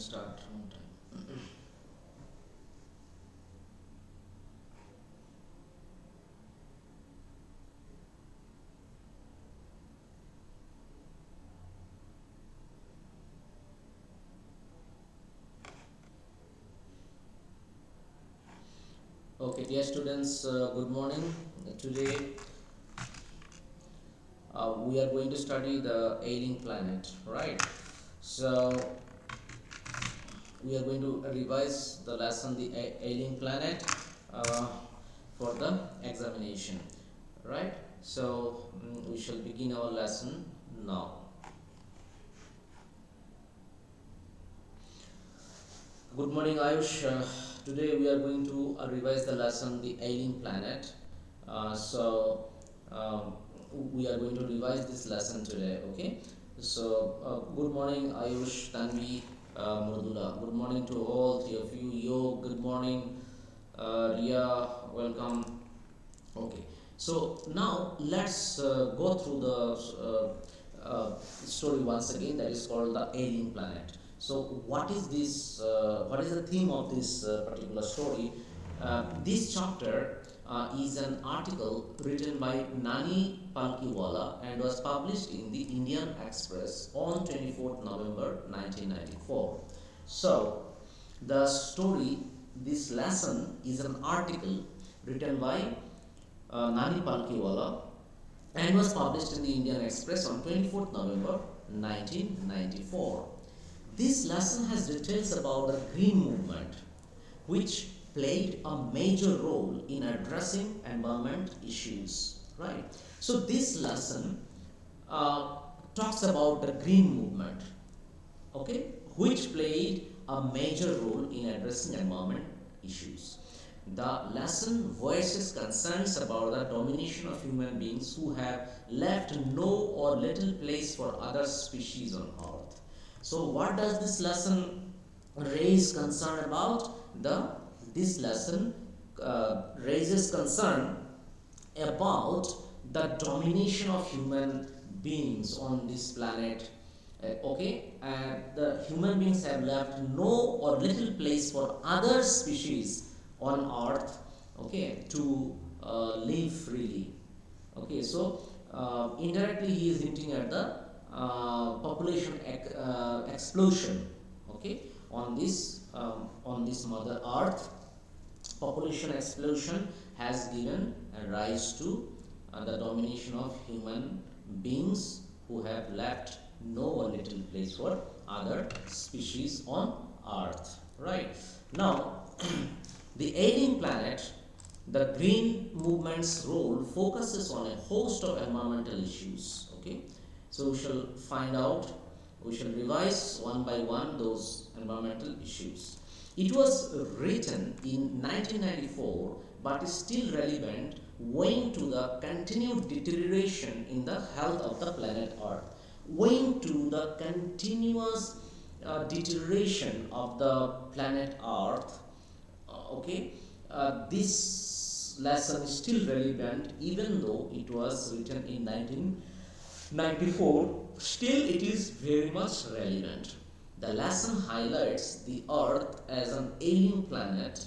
start on time. Okay, dear students, good morning. Today we are going to study the Ailing Planet, right? So we are going to revise the lesson, the Ailing Planet, uh, for the examination, right? So we shall begin our lesson now. Good morning, Ayush. Today we are going to revise the lesson, the Ailing Planet. So we are going to revise this lesson today. Okay. So good morning, Ayush, Tanvi, Murdula. Good morning to all three of you. Yo, good morning, Ria. Welcome. Okay, so now let's go through the story once again, that is called the Ailing Planet. So, what is this? What is the theme of this particular story? This chapter is an article written by Nani Palkiwala and was published in the Indian Express on 24th November 1994. So, the story, this lesson is an article written by Nani Palkiwala and was published in the Indian Express on 24th November 1994. This lesson has details about the Green Movement, which played a major role in addressing environment issues. Right. So this lesson talks about the Green Movement, okay, which played a major role in addressing environment issues. The lesson voices concerns about the domination of human beings who have left no or little place for other species on earth. So what does this lesson raise concern about? This lesson raises concern about the domination of human beings on this planet. Okay, and the human beings have left no or little place for other species on earth, okay, to live freely. Okay, so indirectly he is hinting at the population explosion, okay, on this mother earth. Population explosion has given a rise to the domination of human beings who have left no or little place for other species on earth. Right now, the Ailing Planet, the Green Movement's role focuses on a host of environmental issues. Okay, so we shall find out, we shall revise one by one those environmental issues. It was written in 1994 but is still relevant owing to the continued deterioration in the health of the planet Earth. Owing to the continuous deterioration of the planet Earth, okay, this lesson is still relevant even though it was written in 1994, still it is very much relevant. The lesson highlights the earth as an ailing planet,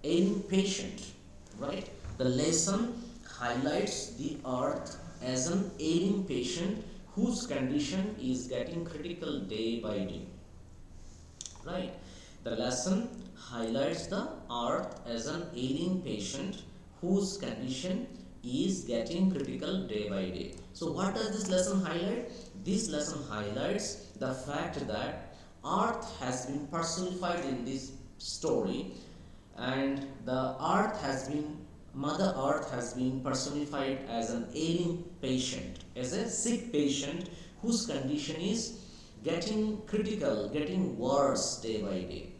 ailing patient, right? The lesson highlights the earth as an ailing patient whose condition is getting critical day by day, right? The lesson highlights the earth as an ailing patient whose condition is getting critical day by day. So what does this lesson highlight? This lesson highlights the fact that earth has been personified in this story, and the earth has been, mother earth has been personified as an ailing patient, as a sick patient whose condition is getting critical, getting worse day by day.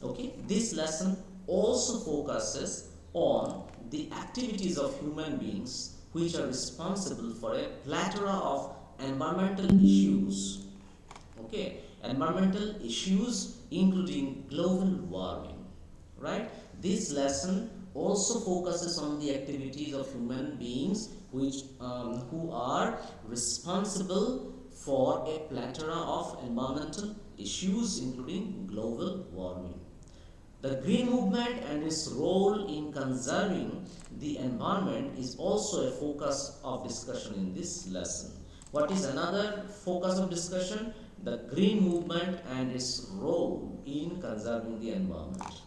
Okay, this lesson also focuses on the activities of human beings which are responsible for a plethora of environmental issues. Okay, environmental issues including global warming, right? This lesson also focuses on the activities of human beings which who are responsible for a plethora of environmental issues, including global warming. The green movement and its role in conserving the environment is also a focus of discussion in this lesson. What is another focus of discussion? The green movement and its role in conserving the environment.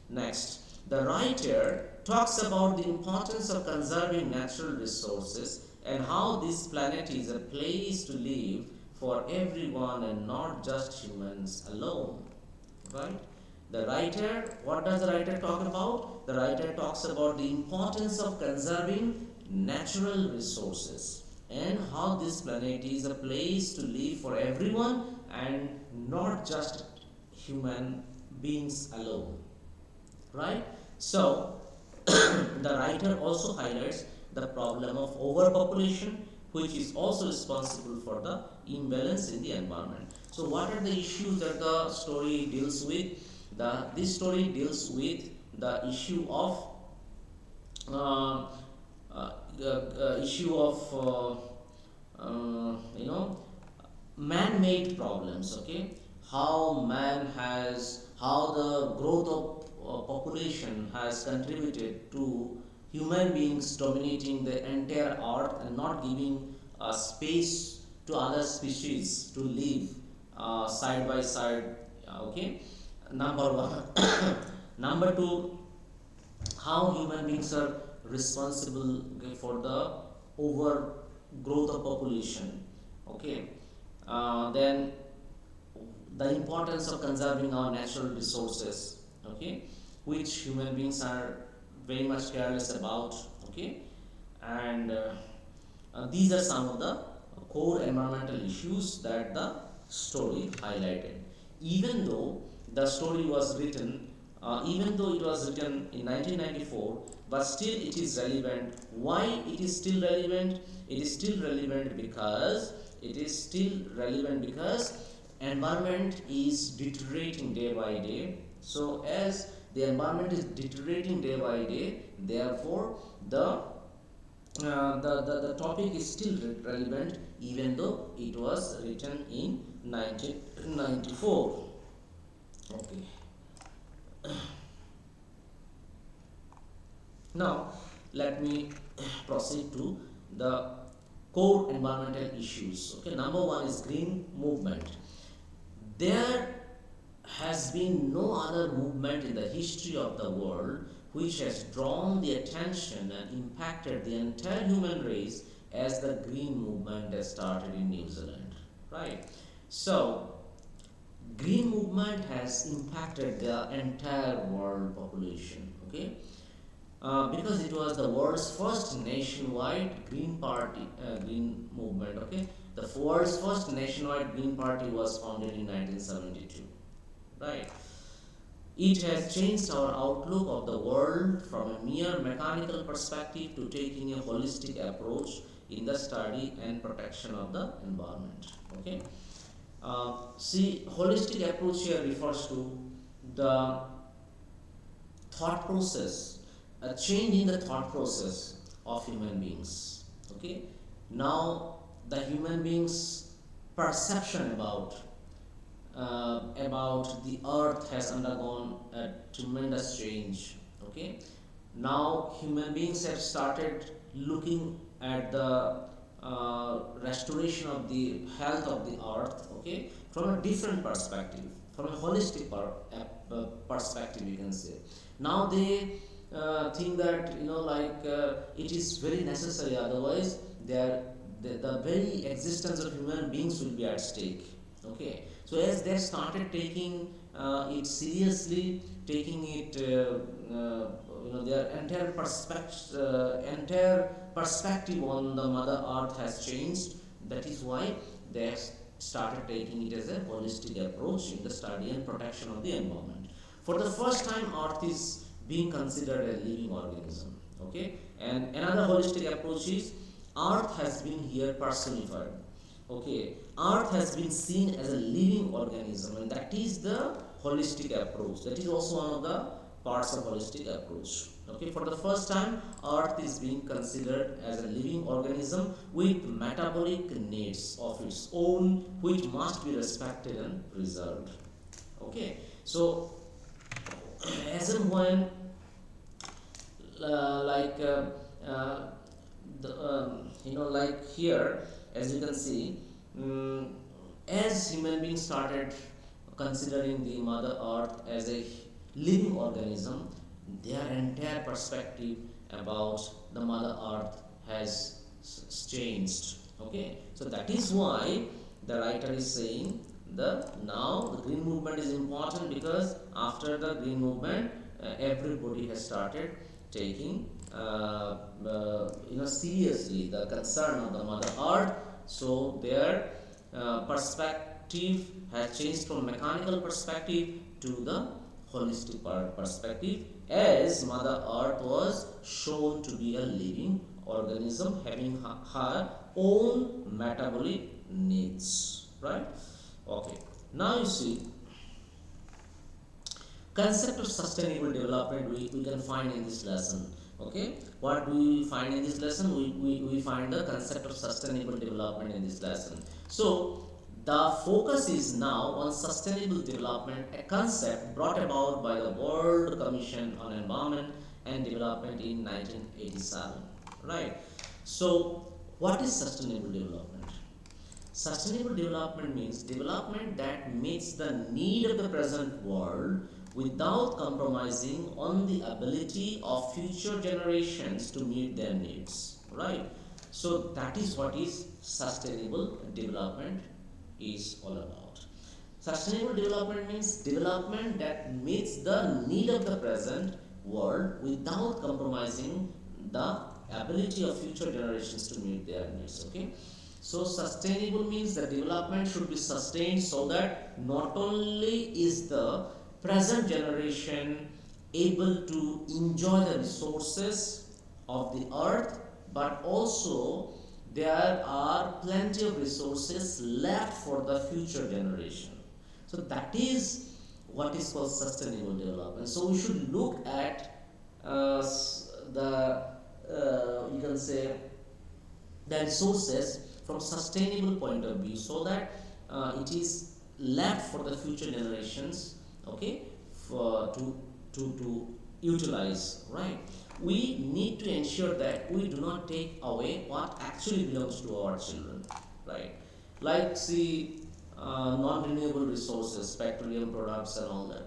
Next, the writer talks about the importance of conserving natural resources and how this planet is a place to live for everyone and not just humans alone. Right? The writer, what does the writer talk about? The writer talks about the importance of conserving natural resources and how this planet is a place to live for everyone and not just human beings alone. Right? So, the writer also highlights the problem of overpopulation, which is also responsible for the imbalance in the environment. So, what are the issues that the story deals with? This story deals with the issue of uh, man-made problems. Okay, how the growth of population has contributed to human beings dominating the entire earth and not giving space to other species to live side by side. Okay, number one. Number two, how human beings are responsible, okay, for the overgrowth of population. Okay, then the importance of conserving our natural resources, okay, which human beings are very much careless about. Okay, and these are some of the core environmental issues that the story highlighted. Even though the story was written, even though it was written in 1994, but still it is relevant. Why it is still relevant? It is still relevant because environment is deteriorating day by day. So as the environment is deteriorating day by day, therefore the topic is still relevant even though it was written in 1994. Okay. Now let me proceed to the core environmental issues. Okay, number one is green movement. There has been no other movement in the history of the world which has drawn the attention and impacted the entire human race as the green movement that started in New Zealand. Right? So, green movement has impacted the entire world population. Okay? Because it was the world's first nationwide green movement. Okay, the world's first nationwide green party was founded in 1972. Right, it has changed our outlook of the world from a mere mechanical perspective to taking a holistic approach in the study and protection of the environment. Okay, see, holistic approach here refers to the thought process, a change in the thought process of human beings. Okay, now the human beings perception about the earth has undergone a tremendous change. Okay, now human beings have started looking at the restoration of the health of the earth, okay, from a different perspective, from a holistic perspective, you can say. Now they think that, it is very necessary, otherwise the very existence of human beings will be at stake. Okay, so as they started taking it seriously, taking it, their entire perspective on the Mother Earth has changed. That is why they started taking it as a holistic approach in the study and protection of the environment. For the first time, Earth is being considered a living organism. Okay, and another holistic approach is Earth has been here personified. Okay, Earth has been seen as a living organism, and that is the holistic approach. That is also one of the parts of holistic approach. Okay, for the first time, Earth is being considered as a living organism with metabolic needs of its own, which must be respected and preserved. Okay, so as and when, like like here, as you can see, as human beings started considering the Mother Earth as a living organism, their entire perspective about the Mother Earth has changed. Okay, so that is why the writer is saying now the green movement is important, because after the green movement, everybody has started taking seriously the concern of the Mother Earth. So their perspective has changed from mechanical perspective to the holistic perspective, as Mother Earth was shown to be a living organism having her own metabolic needs, right? Okay, now you see, concept of sustainable development we can find in this lesson. Okay, what do we find in this lesson? We find the concept of sustainable development in this lesson. So the focus is now on sustainable development, a concept brought about by the World Commission on Environment and Development in 1987. Right. So what is sustainable development? Sustainable development means development that meets the need of the present world without compromising on the ability of future generations to meet their needs. Right? So that is what is sustainable development is all about. Sustainable development means development that meets the need of the present world without compromising the ability of future generations to meet their needs. Okay, so sustainable means the development should be sustained so that not only is the present generation able to enjoy the resources of the earth, but also there are plenty of resources left for the future generation. So that is what is called sustainable development. So we should look at the you can say the resources from sustainable point of view, so that it is left for the future generations, okay, for to utilize, right? We need to ensure that we do not take away what actually belongs to our children, right? Like, see, non-renewable resources, petroleum products and all that.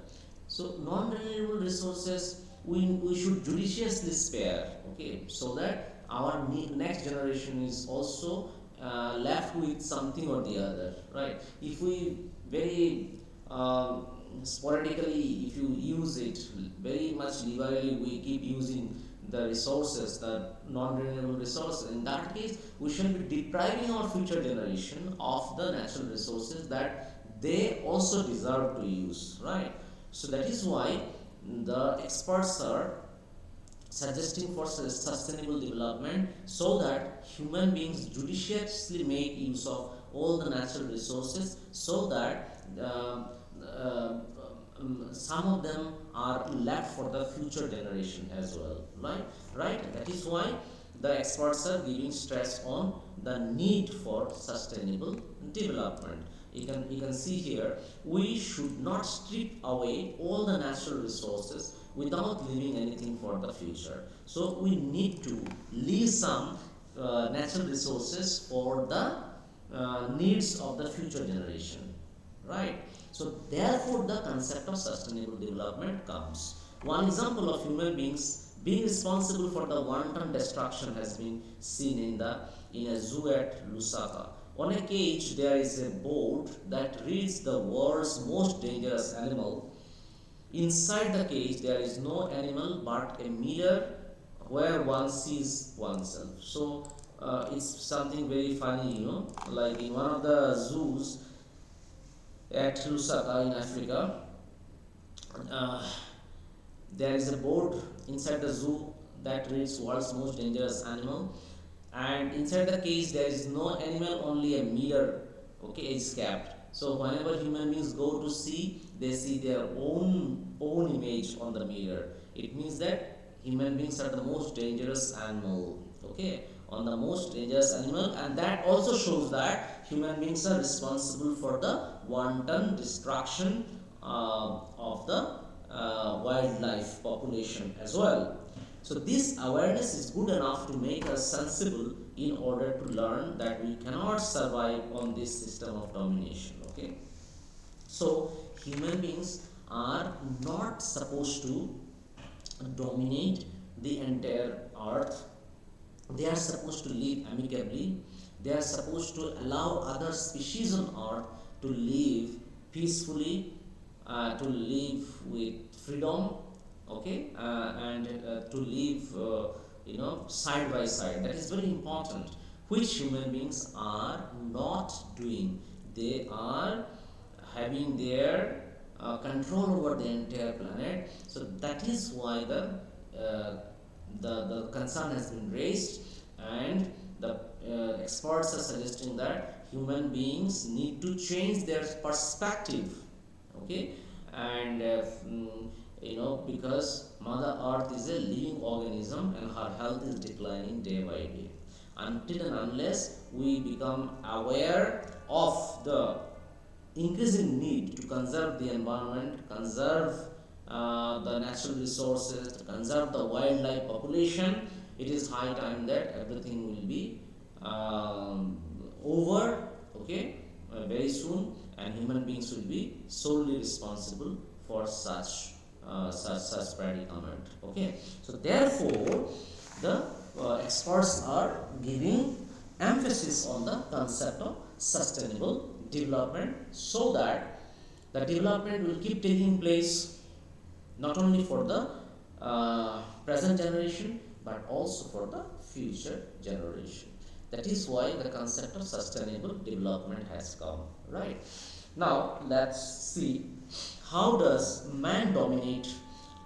So non-renewable resources we should judiciously spare, okay, so that our next generation is also left with something or the other, right? If we very sporadically, if you use it very much liberally, we keep using the resources, the non-renewable resources, in that case we should be depriving our future generation of the natural resources that they also deserve to use, right? So that is why the experts are suggesting for sustainable development, so that human beings judiciously make use of all the natural resources, so that some of them are left for the future generation as well, right? That is why the experts are giving stress on the need for sustainable development. You can see here, we should not strip away all the natural resources without leaving anything for the future. So we need to leave some natural resources for the needs of the future generation, right? So therefore the concept of sustainable development comes. One example of human beings being responsible for the wanton destruction has been seen in a zoo at Lusaka. On a cage there is a board that reads the world's most dangerous animal. Inside the cage there is no animal but a mirror where one sees oneself. So it's something very funny, like in one of the zoos at Lusaka in Africa, there is a board inside the zoo that reads world's most dangerous animal, and inside the cage there is no animal, only a mirror, okay, is kept. So whenever human beings go to see, they see their own image on the mirror. It means that human beings are the most dangerous animal, okay, on the most dangerous animal, and that also shows that human beings are responsible for the wanton destruction of the wildlife population as well. So this awareness is good enough to make us sensible in order to learn that we cannot survive on this system of domination, okay. So human beings are not supposed to dominate the entire earth. They are supposed to live amicably. They are supposed to allow other species on earth to live peacefully, to live with freedom, okay, and to live side by side. That is very important, which human beings are not doing. They are having their control over the entire planet. So that is why the concern has been raised, and the experts are suggesting that human beings need to change their perspective, okay, and because Mother Earth is a living organism and her health is declining day by day. Until and unless we become aware of the increasing need to conserve the environment, conserve the natural resources, to conserve the wildlife population, it is high time that everything will be over, okay, very soon, and human beings will be solely responsible for such predicament, okay. So therefore, the experts are giving emphasis on the concept of sustainable development, so that the development will keep taking place not only for the present generation but also for the future generation. That is why the concept of sustainable development has come, right? Now let's see, how does man dominate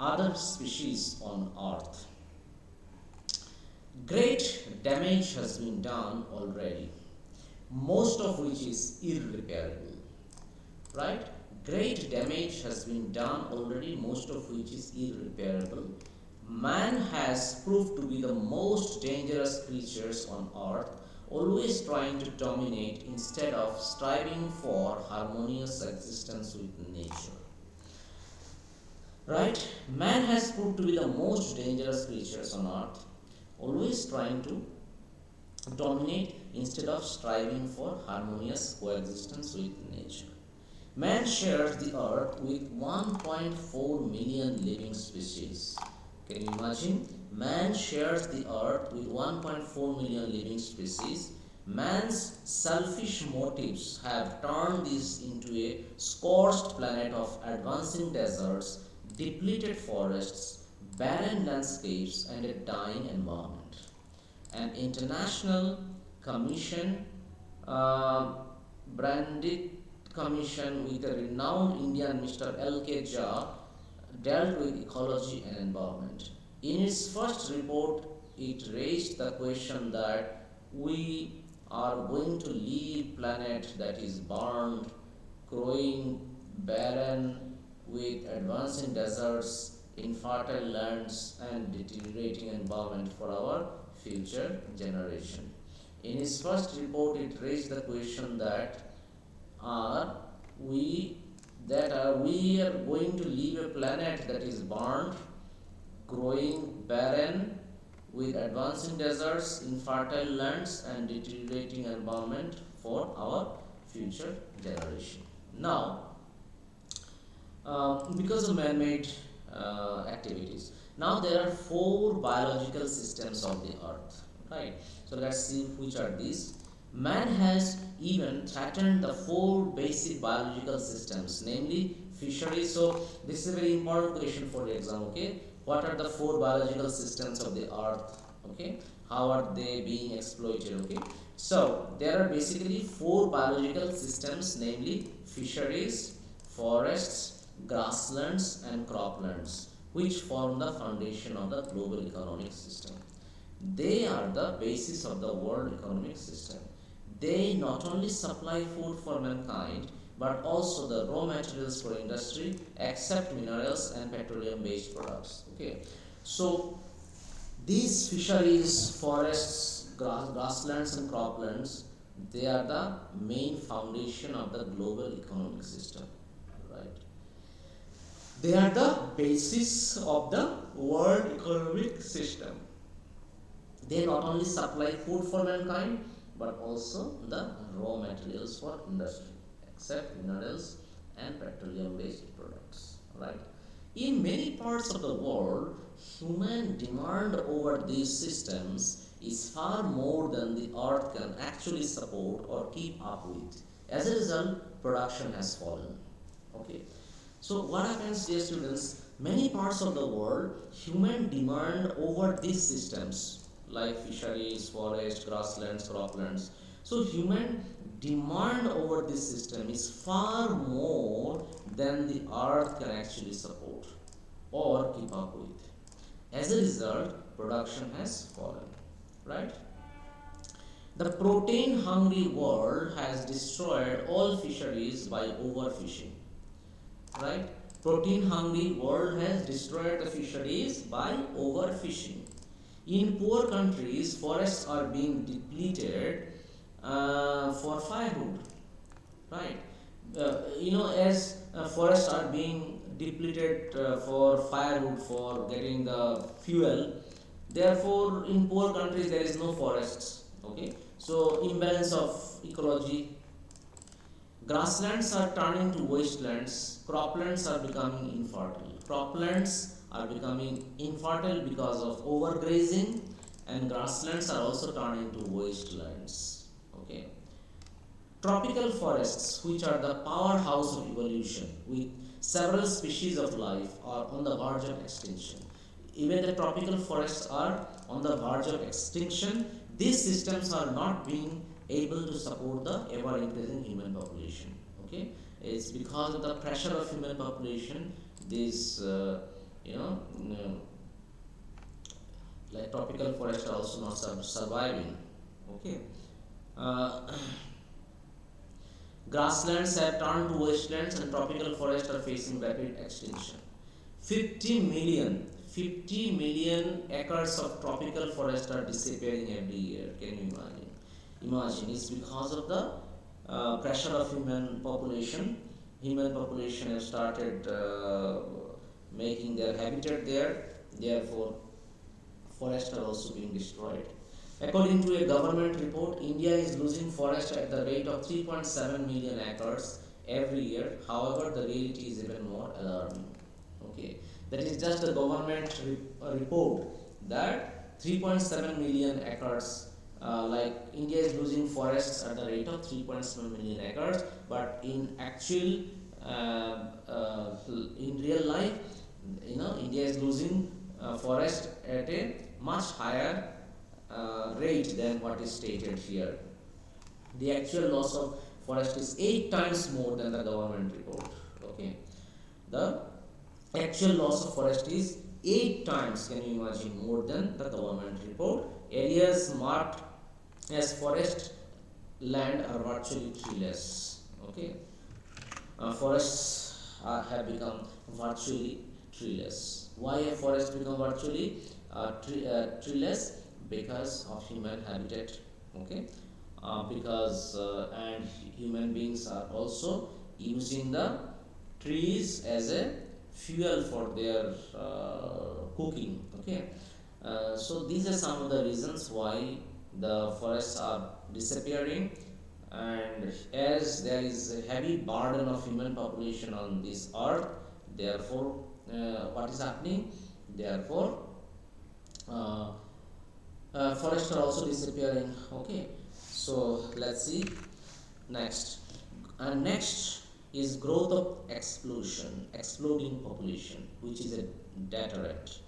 other species on earth? Great damage has been done already, most of which is irreparable, right? Great damage has been done already, most of which is irreparable. Man has proved to be the most dangerous creatures on earth, always trying to dominate instead of striving for harmonious existence with nature. Right? Man has proved to be the most dangerous creatures on earth, always trying to dominate instead of striving for harmonious coexistence with nature. Man shares the earth with 1.4 million living species. Can you imagine? Man shares the earth with 1.4 million living species. Man's selfish motives have turned this into a scorched planet of advancing deserts, depleted forests, barren landscapes, and a dying environment. An international commission, branded commission with a renowned Indian Mr. L.K. Jha, dealt with ecology and environment. In its first report, it raised the question that we are going to leave a planet that is burned, growing, barren, with advancing deserts, infertile lands, and deteriorating environment for our future generation. In its first report, it raised the question that we are going to leave a planet that is burned, growing, barren, with advancing deserts, infertile lands, and deteriorating environment for our future generation. Now, because of man-made activities, now there are 4 biological systems of the earth, right? So let's see which are these. Man has even threatened the 4 basic biological systems, namely fisheries. So this is a very important question for the exam, okay? What are the 4 biological systems of the earth, okay? How are they being exploited, okay? So there are basically 4 biological systems, namely fisheries, forests, grasslands, and croplands, which form the foundation of the global economic system. They are the basis of the world economic system. They not only supply food for mankind, but also the raw materials for industry, except minerals and petroleum based products, okay. So These fisheries, forests, grasslands and croplands, they are the main foundation of the global economic system, right? They are the basis of the world economic system. They not only supply food for mankind, but also the raw materials for industry, except minerals and petroleum-based products, right? In many parts of the world, human demand over these systems is far more than the earth can actually support or keep up with. As a result, production has fallen. Okay. So what happens, dear students? Many parts of the world, human demand over these systems like fisheries, forests, grasslands, croplands. So human demand over this system is far more than the earth can actually support or keep up with. As a result, production has fallen, right? The protein hungry world has destroyed all fisheries by overfishing, right? Protein hungry world has destroyed the fisheries by overfishing. In poor countries, forests are being depleted for firewood, right? As forests are being depleted for firewood for getting the fuel, therefore in poor countries there is no forests. Okay, so imbalance of ecology. Grasslands are turning to wastelands. Croplands are becoming infertile. Croplands are becoming infertile because of overgrazing, and grasslands are also turning to wastelands. Okay. Tropical forests, which are the powerhouse of evolution, with several species of life, are on the verge of extinction. Even the tropical forests are on the verge of extinction. These systems are not being able to support the ever increasing human population. Okay, it's because of the pressure of human population. These, like tropical forests are also not surviving. Okay. Uh, Grasslands have turned to wastelands and tropical forests are facing rapid extinction. 50 million acres of tropical forest are disappearing every year. Can you imagine? Imagine, it's because of the pressure of human population. Human population have started making their habitat there. Therefore, forests are also being destroyed. According to a government report, India is losing forest at the rate of 3.7 million acres every year. However, the reality is even more alarming. Okay, that is just a government report that 3.7 million acres, like India is losing forests at the rate of 3.7 million acres, but in actual, in real life, India is losing forest at a much higher rate than what is stated here. The actual loss of forest is 8 times more than the government report. Okay, the actual loss of forest is 8 times, can you imagine, more than the government report. Areas marked as forest land are virtually treeless. Okay, forests have become virtually treeless. Why have forests become virtually treeless? Because of human habitat. Okay, because and human beings are also using the trees as a fuel for their cooking. Okay, so these are some of the reasons why the forests are disappearing, and as there is a heavy burden of human population on this earth, therefore what is happening? Therefore forests are also disappearing. Okay, so let's see next. And next is growth of exploding population, which is a deterrent.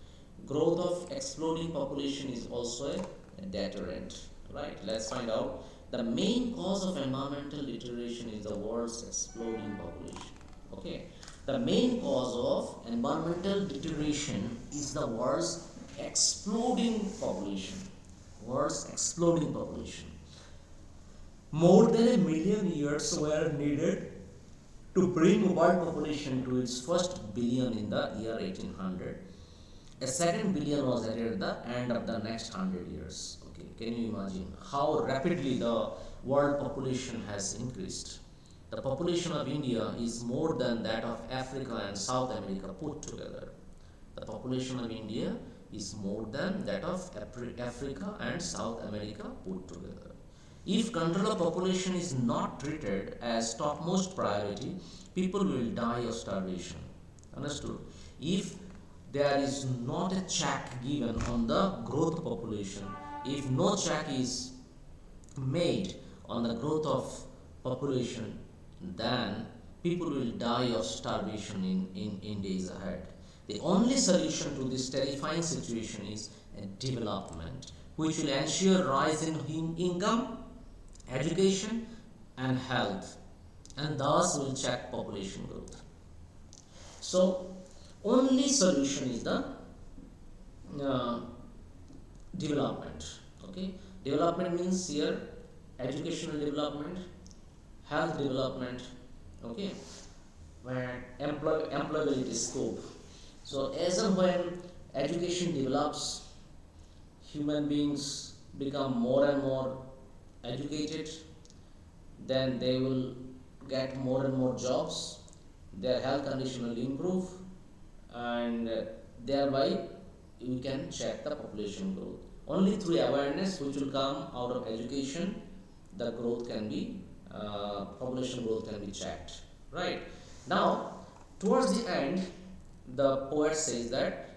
Growth of exploding population is also a deterrent, right? Let's find out. The main cause of environmental deterioration is the world's exploding population. Okay, the main cause of environmental deterioration is the world's exploding population. World's exploding population. More than 1,000,000 years were needed to bring world population to its first billion in the year 1800. A second billion was added at the end of the next 100 years. Okay, can you imagine how rapidly the world population has increased? The population of India is more than that of Africa and South America put together. The population of India is more than that of Africa and South America put together. If control of population is not treated as topmost priority, people will die of starvation. Understood? If there is not a check given on the growth of population, if no check is made on the growth of population, then people will die of starvation in days ahead. The only solution to this terrifying situation is a development which will ensure rise in income, education, and health, and thus will check population growth. So, only solution is the uh, development. Okay, development means here educational development, health development. Okay, where employability scope. So as and when education develops, human beings become more and more educated, then they will get more and more jobs, their health condition will improve, and thereby you can check the population growth. Only through awareness, which will come out of education, the growth can be population growth can be checked. Right now, towards the end, the poet says that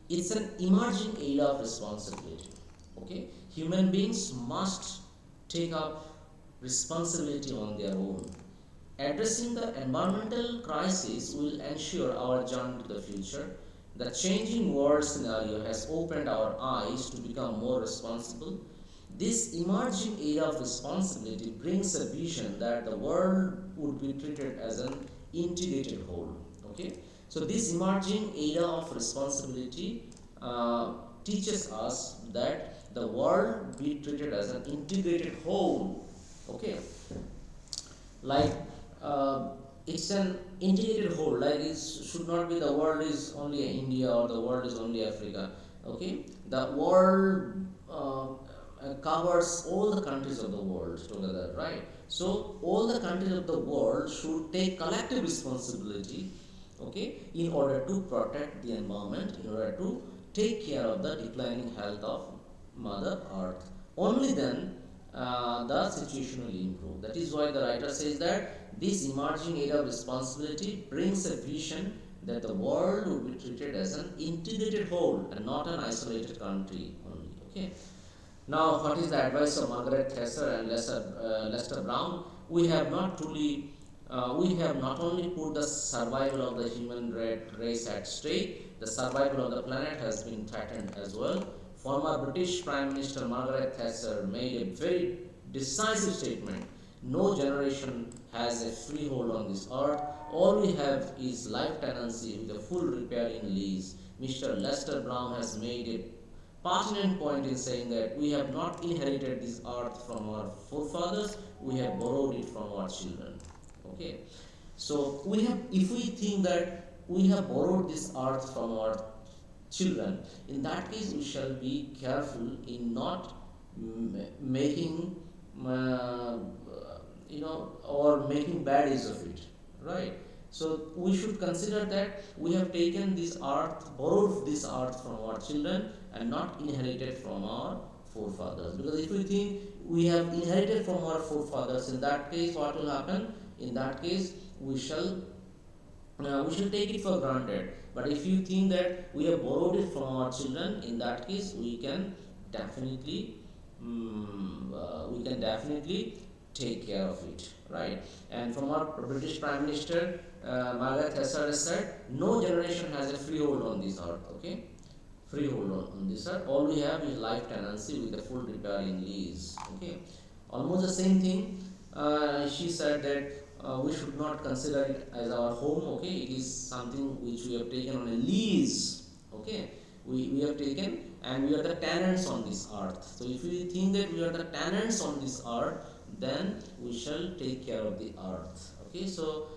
it's an emerging area of responsibility. Okay, human beings must take up responsibility on their own. Addressing the environmental crisis will ensure our journey to the future. The changing world scenario has opened our eyes to become more responsible. This emerging area of responsibility brings a vision that the world would be treated as an integrated whole. Okay, so this emerging area of responsibility teaches us that the world be treated as an integrated whole. Okay, like it's an integrated whole, like it should not be the world is only India or the world is only Africa. Okay, the world covers all the countries of the world together, right? So all the countries of the world should take collective responsibility, okay, in order to protect the environment, in order to take care of the declining health of Mother Earth. Only then the situation will improve. That is why the writer says that this emerging area of responsibility brings a vision that the world will be treated as an integrated whole and not an isolated country only. Okay. Now, what is the advice of Margaret Thatcher and Lester Brown? We have not only put the survival of the human race at stake, the survival of the planet has been threatened as well. Former British Prime Minister Margaret Thatcher made a very decisive statement. No generation has a freehold on this earth. All we have is life tenancy with a full riparian lease. Mr. Lester Brown has made a pertinent point in saying that we have not inherited this earth from our forefathers, we have borrowed it from our children. Okay, so if we think that we have borrowed this earth from our children, in that case we shall be careful in not making or making bad use of it, right? So we should consider that we have taken this earth, borrowed this earth from our children and not inherited from our forefathers. Because if we think we have inherited from our forefathers, in that case what will happen? In that case we shall take it for granted. But if you think that we have borrowed it from our children, in that case we can definitely take care of it, right? And from our British Prime Minister Margaret Thatcher has said, no generation has a freehold on this earth. Okay, freehold on this earth. All we have is life tenancy with a full riparian lease. Okay, almost the same thing. She said that we should not consider it as our home. Okay, it is something which we have taken on a lease. Okay, we have taken and we are the tenants on this earth. So if we think that we are the tenants on this earth, then we shall take care of the earth. Okay, so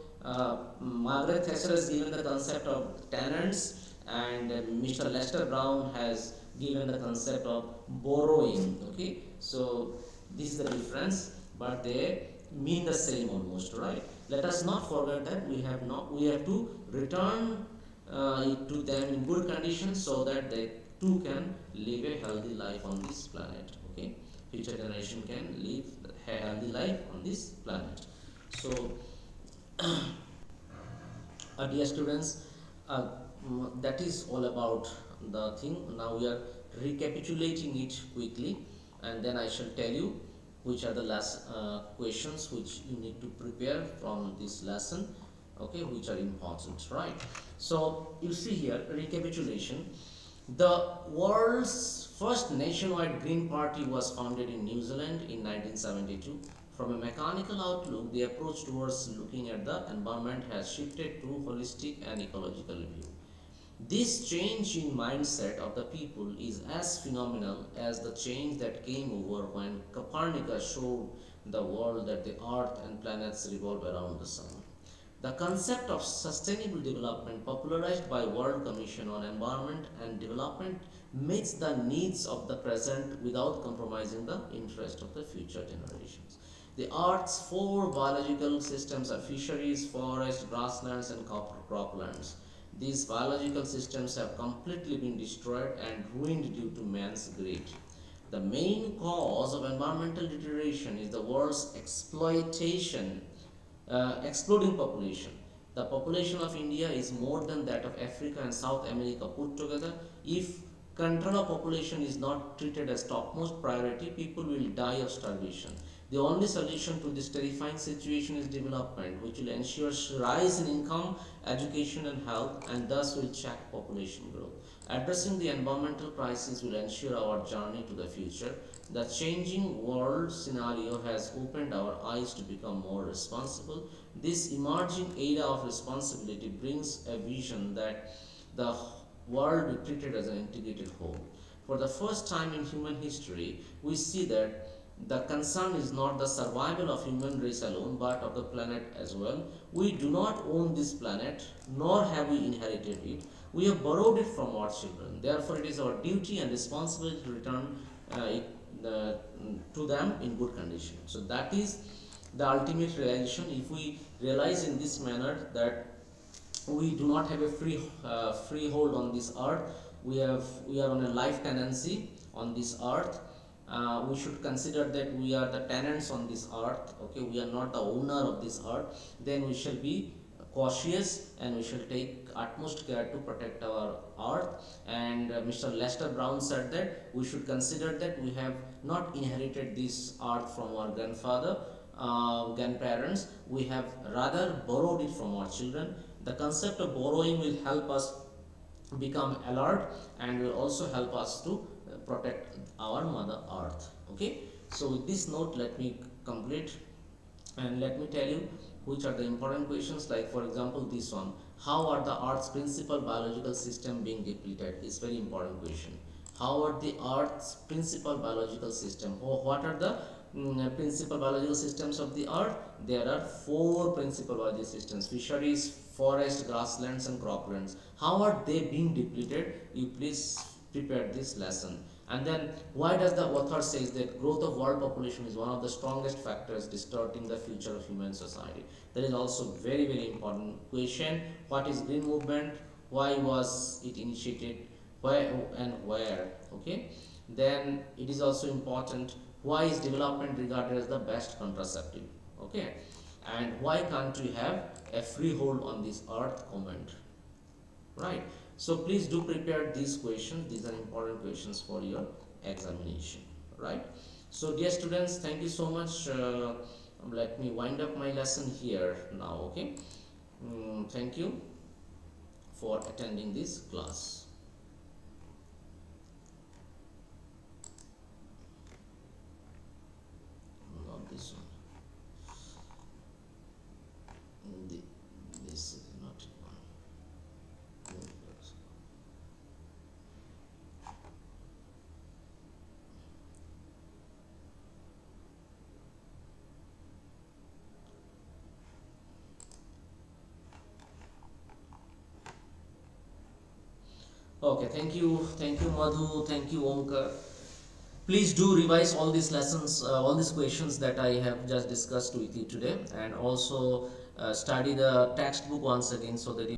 Margaret Thatcher has given the concept of tenants, and Mr. Lester Brown has given the concept of borrowing. Okay, so this is the difference, but they mean the same almost, right? Let us not forget that we have to return it to them in good condition so that they too can live a healthy life on this planet. Okay, future generation can live a healthy life on this planet. So dear students, that is all about the thing. Now we are recapitulating it quickly, and then I shall tell you which are the last questions which you need to prepare from this lesson, okay, which are important, right? So you see here, recapitulation. The world's first nationwide Green Party was founded in New Zealand in 1972. From a mechanical outlook, the approach towards looking at the environment has shifted to holistic and ecological view. This change in mindset of the people is as phenomenal as the change that came over when Copernicus showed the world that the earth and planets revolve around the sun. The concept of sustainable development, popularized by World Commission on Environment and Development, meets the needs of the present without compromising the interest of the future generations. The Earth's four biological systems are fisheries, forests, grasslands, and croplands. These biological systems have completely been destroyed and ruined due to man's greed. The main cause of environmental deterioration is the world's exploding population. The population of India is more than that of Africa and South America put together. If control of population is not treated as topmost priority, people will die of starvation. The only solution to this terrifying situation is development, which will ensure rise in income, education, and health, and thus will check population growth. Addressing the environmental crisis will ensure our journey to the future. The changing world scenario has opened our eyes to become more responsible. This emerging era of responsibility brings a vision that the world be treated as an integrated whole. For the first time in human history, we see that the concern is not the survival of human race alone, but of the planet as well. We do not own this planet, nor have we inherited it. We have borrowed it from our children. Therefore, it is our duty and responsibility to return it to them in good condition. So that is the ultimate realization. If we realize in this manner that we do not have a free hold on this earth, we are on a life tenancy on this earth. We should consider that we are the tenants on this earth. Okay, we are not the owner of this earth. Then we shall be cautious and we shall take utmost care to protect our earth. And Mr. Lester Brown said that we should consider that we have not inherited this earth from our grandparents. We have rather borrowed it from our children. The concept of borrowing will help us become alert and will also help us to protect our mother earth. Okay, so with this note, let me complete and let me tell you which are the important questions. Like for example, this one: how are the earth's principal biological system being depleted? Is very important question. How are the earth's principal biological system, or what are the principal biological systems of the earth? There are four principal biological systems: fisheries, forests, grasslands, and croplands. How are they being depleted? You please prepare this lesson. And then, why does the author says that growth of world population is one of the strongest factors distorting the future of human society? That is also very important question. What is green movement? Why was it initiated? Why and where? Okay. Then it is also important, why is development regarded as the best contraceptive? Okay. And why can't we have a freehold on this earth? Comment. Right. So please do prepare these questions. These are important questions for your examination. Right. So dear students, thank you so much. Let me wind up my lesson here now. Okay. Thank you for attending this class. Not this one. This is not one. Okay, thank you Madhu, thank you Omkar. Please do revise all these lessons, all these questions that I have just discussed with you today, and also study the textbook once again so that